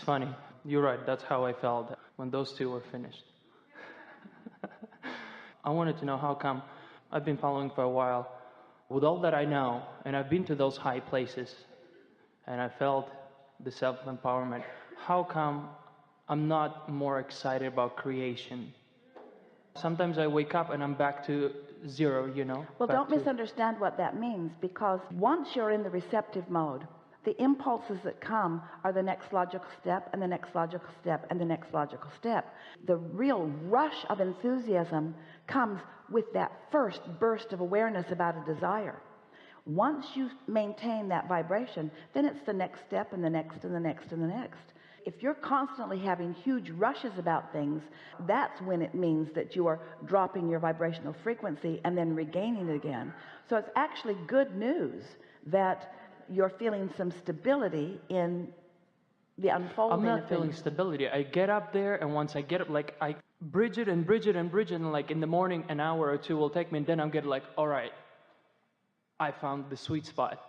funny. You're right. That's how I felt when those two were finished. I wanted to know how come I've been following for a while. With all that I know, and I've been to those high places, and I felt the self-empowerment, how come I'm not more excited about creation? Sometimes I wake up and I'm back to zero, you know? Well, don't misunderstand what that means, because once you're in the receptive mode, the impulses that come are the next logical step and the next logical step and the next logical step. The real rush of enthusiasm comes with that first burst of awareness about a desire. Once you maintain that vibration, then it's the next step and the next and the next and the next. If you're constantly having huge rushes about things, that's when it means that you are dropping your vibrational frequency and then regaining it again. So it's actually good news that you're feeling some stability in the unfolding. I'm not feeling stability. I get up there, and once I get up, like I bridge it and bridge it and bridge it, and like in the morning, an hour or two will take me, and then I'm getting like, all right, I found the sweet spot.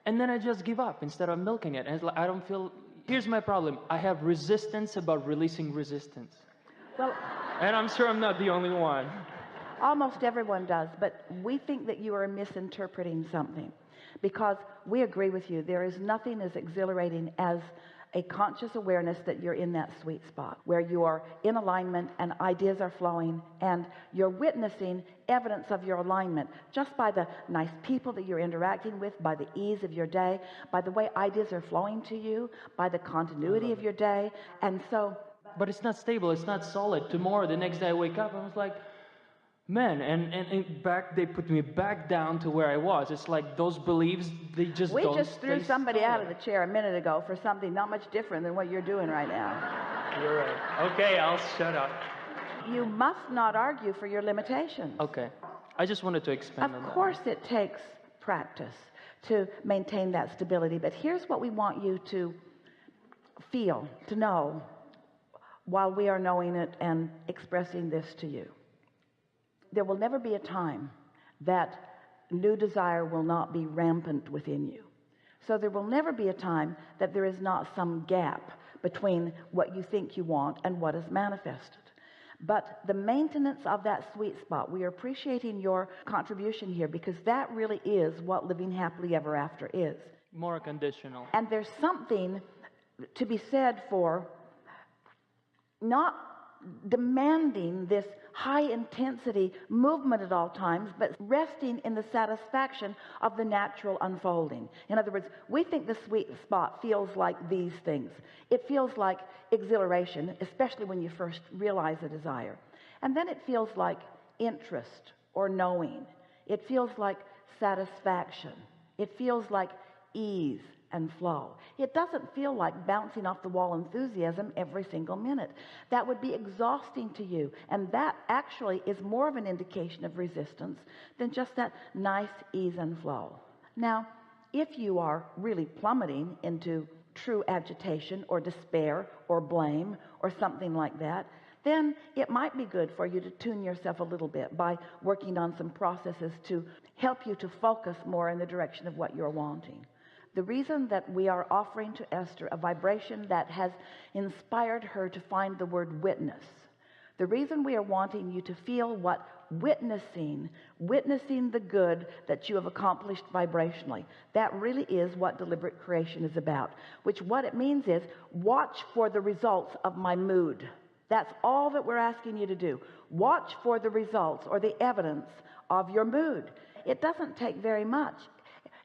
And then I just give up instead of milking it. And it's like, I don't feel. Here's my problem. I have resistance about releasing resistance. Well, and I'm sure I'm not the only one. Almost everyone does, but we think that you are misinterpreting something, because we agree with you. There is nothing as exhilarating as a conscious awareness that you're in that sweet spot where you are in alignment and ideas are flowing, and you're witnessing evidence of your alignment just by the nice people that you're interacting with, by the ease of your day, by the way ideas are flowing to you, by the continuity of your day. And so, but it's not stable, it's not solid. Tomorrow, the next day I wake up, I was like, man, and back, they put me back down to where I was. It's like those beliefs, they just don't. We just threw somebody out of the chair a minute ago for something not much different than what you're doing right now. You're right. Okay, I'll shut up. You must not argue for your limitations. Okay. I just wanted to expand on that. Of course it takes practice to maintain that stability, but here's what we want you to feel, to know, while we are knowing it and expressing this to you. There will never be a time that new desire will not be rampant within you. So there will never be a time that there is not some gap between what you think you want and what is manifested. But the maintenance of that sweet spot, we are appreciating your contribution here, because that really is what living happily ever after is. More conditional. And there's something to be said for not demanding this high intensity movement at all times, but resting in the satisfaction of the natural unfolding. In other words, we think the sweet spot feels like these things. It feels like exhilaration, especially when you first realize a desire. And then it feels like interest or knowing. It feels like satisfaction. It feels like ease and flow. It doesn't feel like bouncing off the wall enthusiasm every single minute. That would be exhausting to you, and that actually is more of an indication of resistance than just that nice ease and flow. Now, if you are really plummeting into true agitation or despair or blame or something like that, then it might be good for you to tune yourself a little bit by working on some processes to help you to focus more in the direction of what you're wanting. The reason that we are offering to Esther a vibration that has inspired her to find the word witness, the reason we are wanting you to feel what witnessing the good that you have accomplished vibrationally, that really is what deliberate creation is about. Which what it means is, watch for the results of my mood. That's all that we're asking you to do. Watch for the results or the evidence of your mood. It doesn't take very much.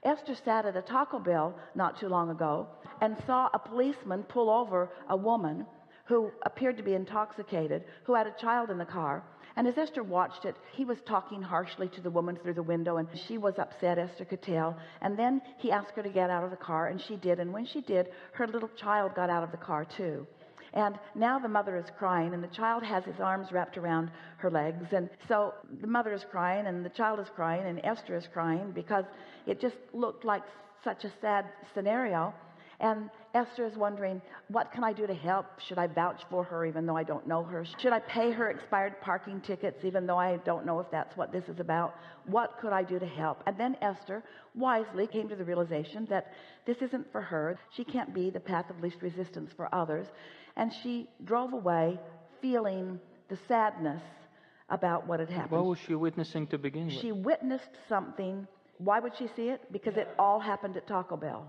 Esther sat at a Taco Bell not too long ago and saw a policeman pull over a woman who appeared to be intoxicated, who had a child in the car. And as Esther watched it, he was talking harshly to the woman through the window, and she was upset, Esther could tell. And then he asked her to get out of the car, and she did. And when she did, her little child got out of the car too. And now the mother is crying, and the child has his arms wrapped around her legs. And so the mother is crying, and the child is crying, and Esther is crying, because it just looked like such a sad scenario. And Esther is wondering, what can I do to help? Should I vouch for her even though I don't know her? Should I pay her expired parking tickets even though I don't know if that's what this is about? What could I do to help? And then Esther wisely came to the realization that this isn't for her. She can't be the path of least resistance for others. And she drove away feeling the sadness about what had happened. What was she witnessing to begin with? She witnessed something. Why would she see it? Because it all happened at Taco Bell.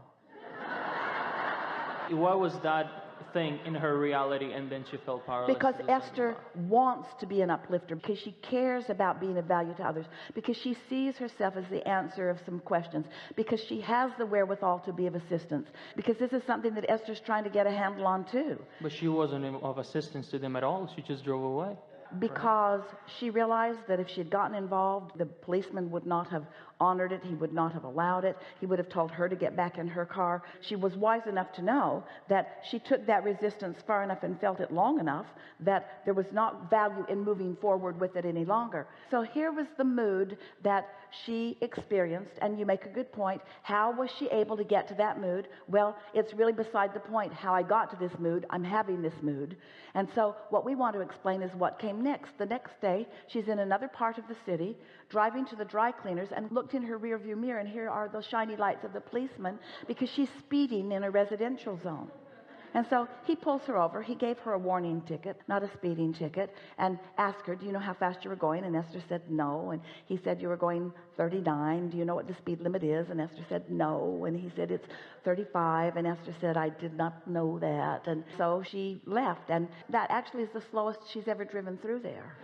What was that thing in her reality, and then she felt powerless? Because Esther wants to be an uplifter, because she cares about being of value to others, because she sees herself as the answer of some questions, because she has the wherewithal to be of assistance, because this is something that Esther's trying to get a handle on too. But she wasn't of assistance to them at all. She just drove away. Because she realized that if she had gotten involved, the policeman would not have honored it. He would not have allowed it. He would have told her to get back in her car. She was wise enough to know that she took that resistance far enough and felt it long enough that there was not value in moving forward with it any longer. So here was the mood that she experienced, and you make a good point. How was she able to get to that mood? Well, it's really beside the point how I got to this mood. I'm having this mood. And so what we want to explain is what came next. The next day, she's in another part of the city, driving to the dry cleaners, and looked in her rearview mirror, and here are those shiny lights of the policeman, because she's speeding in a residential zone. And so he pulls her over. He gave her a warning ticket, not a speeding ticket, and asked her, do you know how fast you were going? And Esther said no. And he said, you were going 39. Do you know what the speed limit is? And Esther said no. And he said, it's 35. And Esther said, I did not know that. And so she left. And that actually is the slowest she's ever driven through there.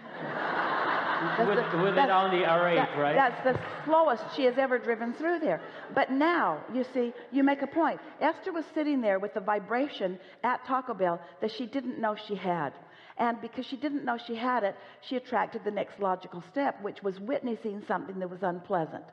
With it on the R8, right? That's the slowest she has ever driven through there. But now, you see, you make a point. Esther was sitting there with the vibration at Taco Bell that she didn't know she had. And because she didn't know she had it, she attracted the next logical step, which was witnessing something that was unpleasant.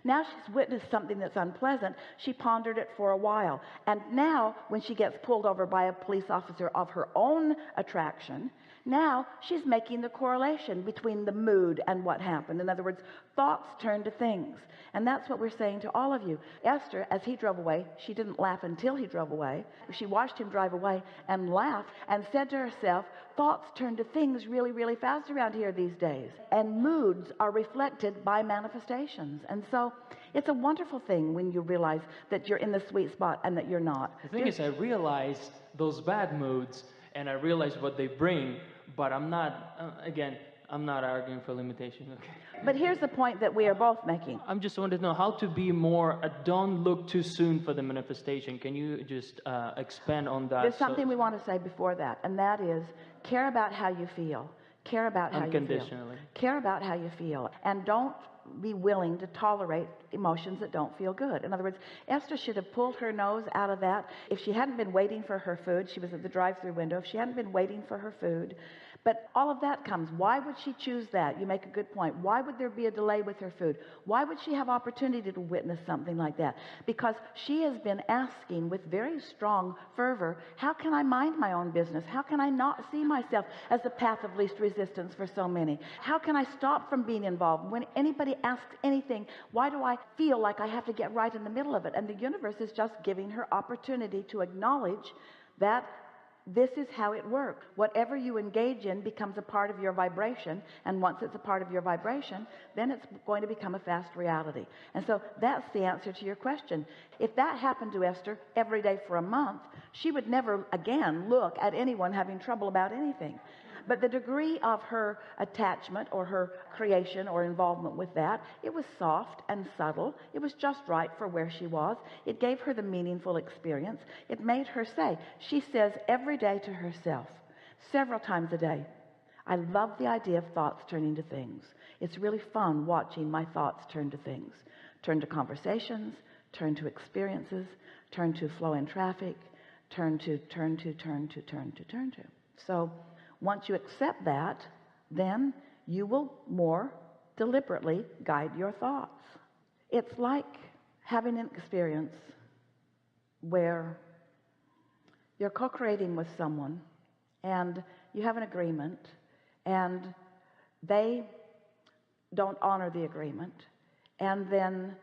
Now she's witnessed something that's unpleasant. She pondered it for a while. And now, when she gets pulled over by a police officer of her own attraction, now she's making the correlation between the mood and what happened. In other words, thoughts turn to things. And that's what we're saying to all of you. Esther, as he drove away, she didn't laugh until he drove away. She watched him drive away and laughed and said to herself, thoughts turn to things really, really fast around here these days. And moods are reflected by manifestations. And so it's a wonderful thing when you realize that you're in the sweet spot and that you're not. The thing is, I realized those bad moods, and I realized what they bring, but I'm not, I'm not arguing for limitation, okay? But here's the point that we are both making. I'm just wanting to know how to be more, don't look too soon for the manifestation. Can you just expand on that? There's something we want to say before that, and that is care about how you feel. Care about how you feel. Unconditionally. Care about how you feel. And don't be willing to tolerate emotions that don't feel good. In other words, Esther should have pulled her nose out of that. If she hadn't been waiting for her food, she was at the drive-through window. If she hadn't been waiting for her food, but all of that comes. Why would she choose that? You make a good point. Why would there be a delay with her food? Why would she have opportunity to witness something like that? Because she has been asking with very strong fervor, how can I mind my own business? How can I not see myself as the path of least resistance for so many? How can I stop from being involved? When anybody asks anything, why do I feel like I have to get right in the middle of it? And the universe is just giving her opportunity to acknowledge that this is how it works. Whatever you engage in becomes a part of your vibration, and once it's a part of your vibration, then it's going to become a fast reality. And so that's the answer to your question. If that happened to Esther every day for a month, she would never again look at anyone having trouble about anything. But the degree of her attachment or her creation or involvement with that, it was soft and subtle. It was just right for where she was. It gave her the meaningful experience. It made her say, she says every day to herself, several times a day, I love the idea of thoughts turning to things. It's really fun watching my thoughts turn to things. Turn to conversations, turn to experiences, turn to flow in traffic, turn to. So once you accept that, then you will more deliberately guide your thoughts. It's like having an experience where you're co-creating with someone and you have an agreement and they don't honor the agreement, and then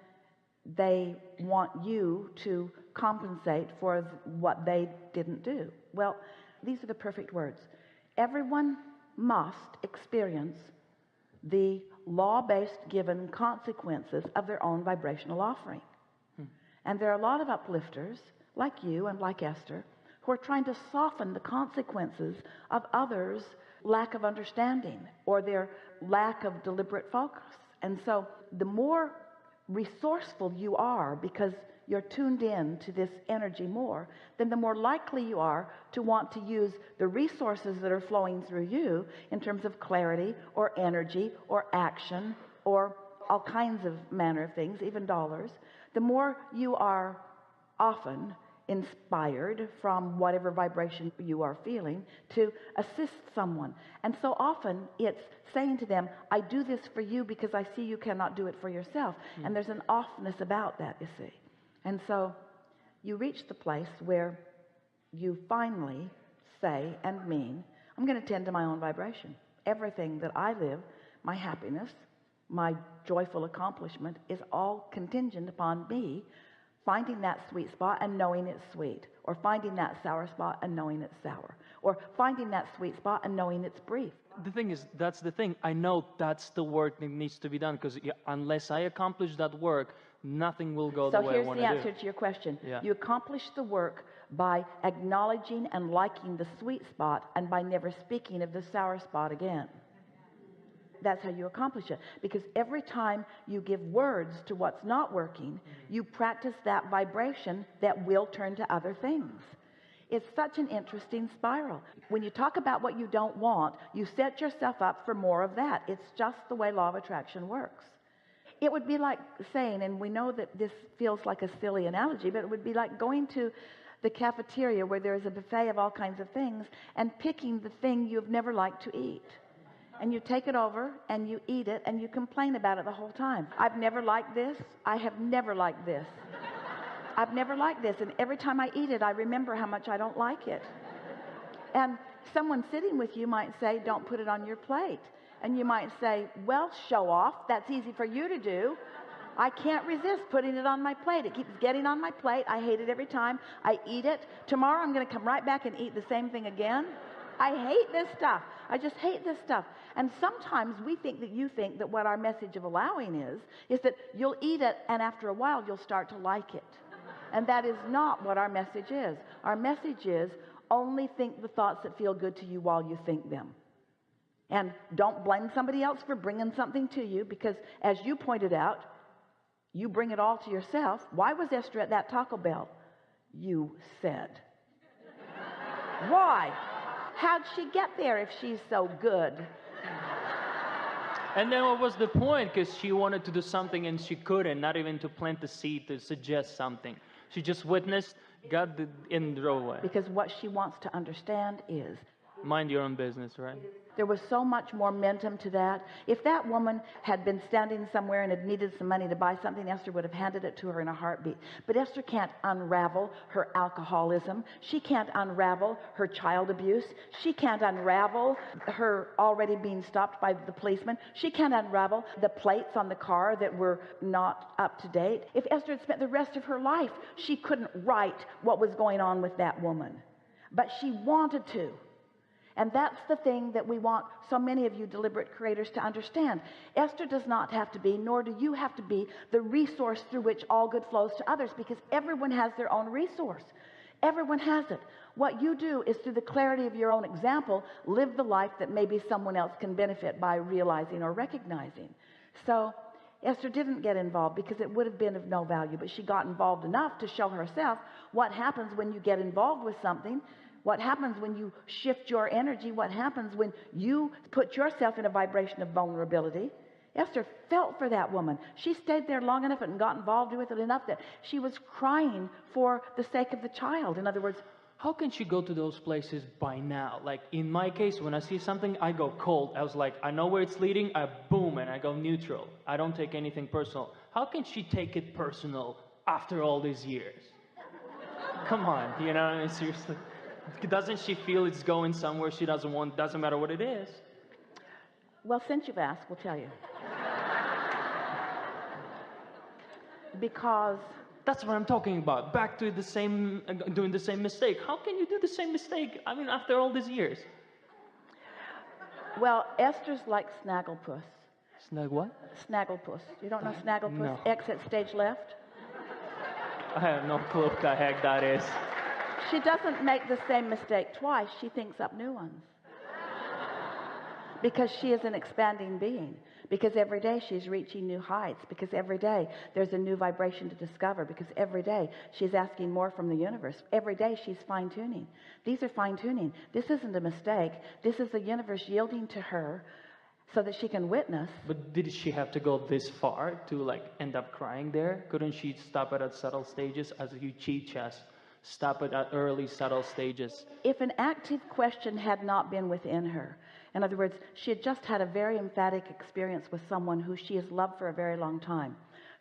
they want you to compensate for what they didn't do. Well, these are the perfect words. Everyone must experience the law-based given consequences of their own vibrational offering. And there are a lot of uplifters like you and like Esther who are trying to soften the consequences of others' lack of understanding or their lack of deliberate focus. And so the more resourceful you are because you're tuned in to this energy more, then the more likely you are to want to use the resources that are flowing through you in terms of clarity or energy or action or all kinds of manner of things, even dollars. The more you are often inspired from whatever vibration you are feeling to assist someone. And so often it's saying to them, I do this for you because I see you cannot do it for yourself. And there's an offness about that, you see. And so you reach the place where you finally say and mean, I'm going to tend to my own vibration. Everything that I live, my happiness, my joyful accomplishment is all contingent upon me finding that sweet spot and knowing it's sweet, or finding that sour spot and knowing it's sour, or finding that sweet spot and knowing it's brief. The thing is, that's the thing. I know that's the work that needs to be done, because unless I accomplish that work, nothing will go the way I want to do. So here's the answer to your question. Yeah. You accomplish the work by acknowledging and liking the sweet spot and by never speaking of the sour spot again. That's how you accomplish it, because every time you give words to what's not working, you practice that vibration that will turn to other things. It's such an interesting spiral. When you talk about what you don't want, you set yourself up for more of that. It's just the way law of attraction works. It would be like saying, and we know that this feels like a silly analogy, but it would be like going to the cafeteria where there's a buffet of all kinds of things and picking the thing you've never liked to eat. And you take it over and you eat it and you complain about it the whole time. I've never liked this. I have never liked this. I've never liked this. And every time I eat it, I remember how much I don't like it. And someone sitting with you might say, don't put it on your plate. And you might say, well, show off. That's easy for you to do. I can't resist putting it on my plate. It keeps getting on my plate. I hate it every time I eat it. Tomorrow I'm going to come right back and eat the same thing again. I hate this stuff. I just hate this stuff. And sometimes we think that you think that what our message of allowing is that you'll eat it and after a while you'll start to like it. And that is not what our message is. Our message is only think the thoughts that feel good to you while you think them. And don't blame somebody else for bringing something to you, because as you pointed out, you bring it all to yourself. Why was Esther at that Taco Bell? You said. Why? How'd she get there if she's so good? And then what was the point? Because she wanted to do something and she couldn't, not even to plant the seed to suggest something. She just witnessed, got in the doorway. Because what she wants to understand is, mind your own business, right? There was so much more momentum to that. If that woman had been standing somewhere and had needed some money to buy something, Esther would have handed it to her in a heartbeat. But Esther can't unravel her alcoholism. She can't unravel her child abuse. She can't unravel her already being stopped by the policeman. She can't unravel the plates on the car that were not up to date. If Esther had spent the rest of her life, she couldn't write what was going on with that woman. But she wanted to. And that's the thing that we want so many of you deliberate creators to understand. Esther does not have to be, nor do you have to be, the resource through which all good flows to others, because everyone has their own resource. Everyone has it. What you do is, through the clarity of your own example, live the life that maybe someone else can benefit by realizing or recognizing. So Esther didn't get involved because it would have been of no value, but she got involved enough to show herself what happens when you get involved with something. What happens when you shift your energy? What happens when you put yourself in a vibration of vulnerability? Esther felt for that woman. She stayed there long enough and got involved with it enough that she was crying for the sake of the child. In other words, how can she go to those places by now? Like in my case, when I see something, I go cold. I was like, I know where it's leading. I boom, and I go neutral. I don't take anything personal. How can she take it personal after all these years? Come on, you know, I mean, seriously. Doesn't she feel it's going somewhere she doesn't want? Doesn't matter what it is. Well, since you've asked, we'll tell you. Because That's what I'm talking about. Back to the same, doing the same mistake. How can you do the same mistake? I mean, after all these years. well, Esther's like Snagglepuss. Snag what? Snagglepuss. You don't know Snagglepuss? No. Exit stage left. I have no clue what the heck that is. She doesn't make the same mistake twice. She thinks up new ones. Because she is an expanding being. Because every day she's reaching new heights. Because every day there's a new vibration to discover. Because every day she's asking more from the universe. Every day she's fine-tuning. These are fine-tuning. This isn't a mistake. This is the universe yielding to her so that she can witness. But did she have to go this far to like end up crying there? Couldn't she stop it at subtle stages as you cheat chess? Stop it at early subtle stages. If an active question had not been within her, in other words, she had just had a very emphatic experience with someone who she has loved for a very long time,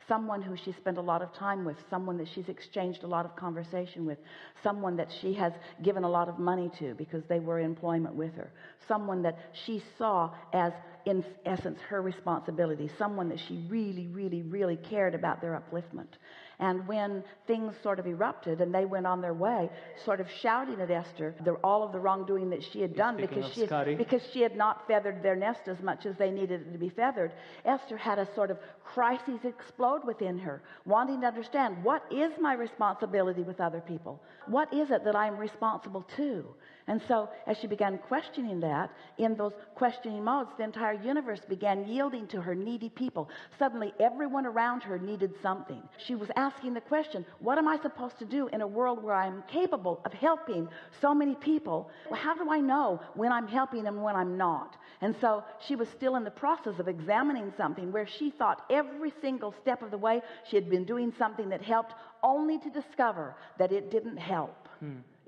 someone who she spent a lot of time with, someone that she's exchanged a lot of conversation with, someone that she has given a lot of money to because they were in employment with her, someone that she saw as in essence her responsibility, someone that she really, really, really cared about their upliftment. And when things sort of erupted and they went on their way, sort of shouting at Esther all of the wrongdoing that she had done because she had not feathered their nest as much as they needed it to be feathered, Esther had a sort of crisis explode within her, wanting to understand, what is my responsibility with other people? What is it that I'm responsible to? And so as she began questioning that, in those questioning modes, the entire universe began yielding to her needy people. Suddenly everyone around her needed something. She was asking the question, what am I supposed to do in a world where I'm capable of helping so many people? Well, how do I know when I'm helping and when I'm not? And so she was still in the process of examining something where she thought every single step of the way she had been doing something that helped, only to discover that it didn't help.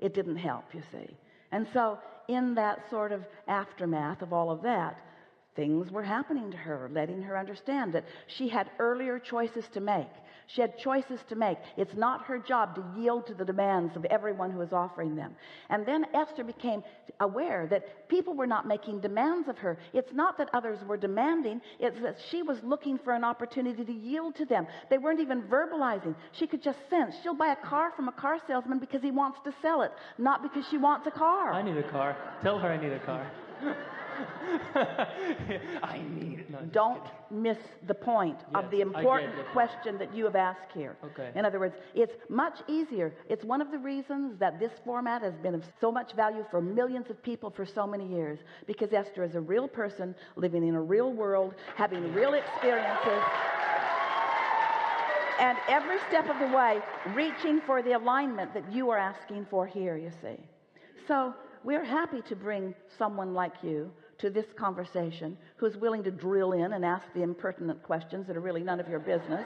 It didn't help, you see. And so in that sort of aftermath of all of that, things were happening to her, letting her understand that she had earlier choices to make. She had choices to make. It's not her job to yield to the demands of everyone who is offering them. And then Esther became aware that people were not making demands of her. It's not that others were demanding. It's that she was looking for an opportunity to yield to them. They weren't even verbalizing. She could just sense. She'll buy a car from a car salesman because he wants to sell it, not because she wants a car. I need a car. Tell her I need a car. I need it. No, don't miss the point of the important question that you have asked here. Okay. In other words, it's much easier. It's one of the reasons that this format has been of so much value for millions of people for so many years, because Esther is a real person living in a real world, having real experiences, and every step of the way reaching for the alignment that you are asking for here, you see. So we're happy to bring someone like you to this conversation who's willing to drill in and ask the impertinent questions that are really none of your business.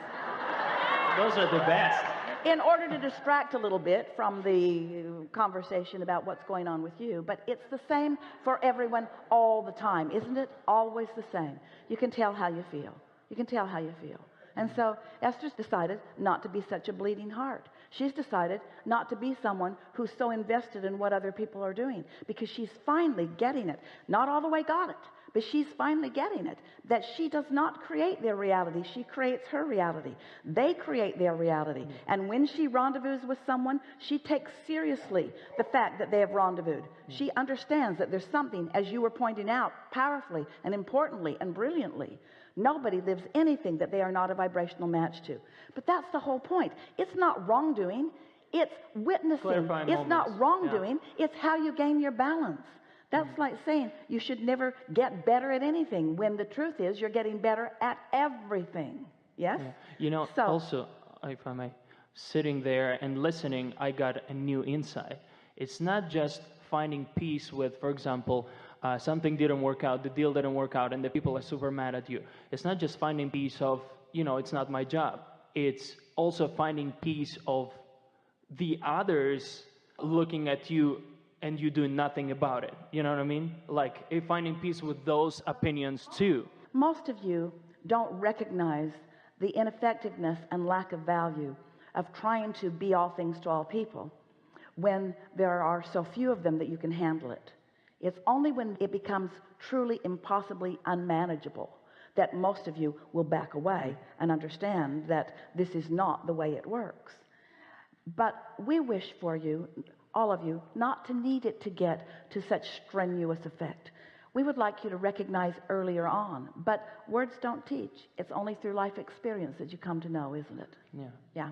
Those are the best. In order to distract a little bit from the conversation about what's going on with you. But it's the same for everyone all the time, isn't it? Always the same. You can tell how you feel. You can tell how you feel. And so Esther's decided not to be such a bleeding heart. She's decided not to be someone who's so invested in what other people are doing, because she's finally getting it. Not all the way got it, but she's finally getting it, that she does not create their reality. She creates her reality. They create their reality. And when she rendezvous with someone, she takes seriously the fact that they have rendezvoused. She understands that there's something, as you were pointing out, powerfully and importantly and brilliantly. Nobody lives anything that they are not a vibrational match to. But that's the whole point. It's not wrongdoing. It's witnessing. It's not wrongdoing. Yeah. It's how you gain your balance. That's like saying you should never get better at anything, when the truth is you're getting better at everything. Yes? Yeah. You know, so, also, if I may, sitting there and listening, I got a new insight. It's not just finding peace with, for example, something didn't work out, the deal didn't work out, and the people are super mad at you. It's not just finding peace of, you know, it's not my job. It's also finding peace of the others looking at you and you doing nothing about it. You know what I mean? Like finding peace with those opinions too. Most of you don't recognize the ineffectiveness and lack of value of trying to be all things to all people when there are so few of them that you can handle it. It's only when it becomes truly impossibly unmanageable that most of you will back away and understand that this is not the way it works. But we wish for you, all of you, not to need it to get to such strenuous effect. We would like you to recognize earlier on, but words don't teach. It's only through life experience that you come to know, isn't it? Yeah. Yeah.